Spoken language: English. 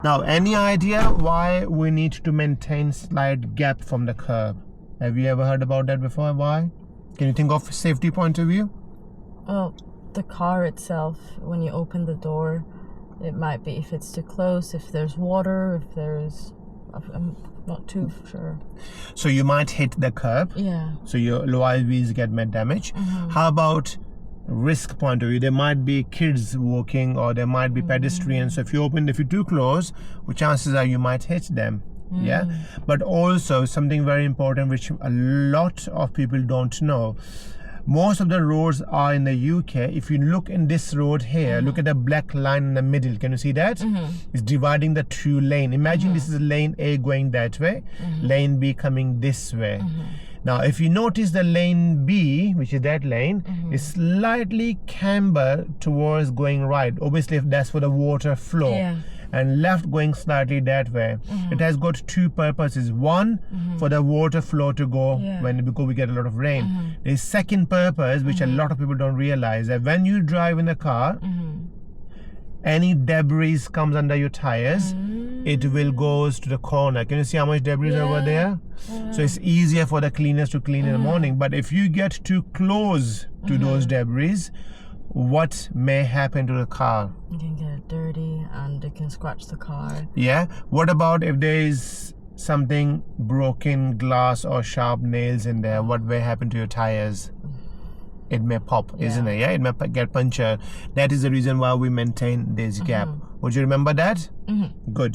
Now, any idea why we need to maintain slight gap from the curb? Have you ever heard about that before? Why? Can you think of safety point of view? Well, the car itself, when you open the door, it might be if it's too close, if there's water, if there's... I'm not too sure. So you might hit the curb. Yeah. So your lower wheels get damaged. How about risk point of view? There might be kids walking or there might be pedestrians. So if you're too close, well, chances are you might hit them. Yeah. But also something very important which a lot of people don't know. Most of the roads are in the UK. If you look in this road here, look at the black line in the middle. Can you see that? It's dividing the two lanes. Imagine this is lane A going that way, lane B coming this way. Now, if you notice the lane B, which is that lane, is slightly camber towards going right. Obviously, if that's for the water flow. Yeah. And left going slightly that way. It has got two purposes. One, for the water flow to go because we get a lot of rain. The second purpose, which a lot of people don't realize, that when you drive in a car, any debris comes under your tires, it will goes to the corner. Can you see how much debris over there? So it's easier for the cleaners to clean in the morning. But if you get too close to those debris, what may happen to the car? You can get dirty and it can scratch the car. Yeah. What about if there is something broken glass or sharp nails in there? What may happen to your tires? It may pop, isn't it? Yeah, it may get punctured. That is the reason why we maintain this gap. Would you remember that? Good.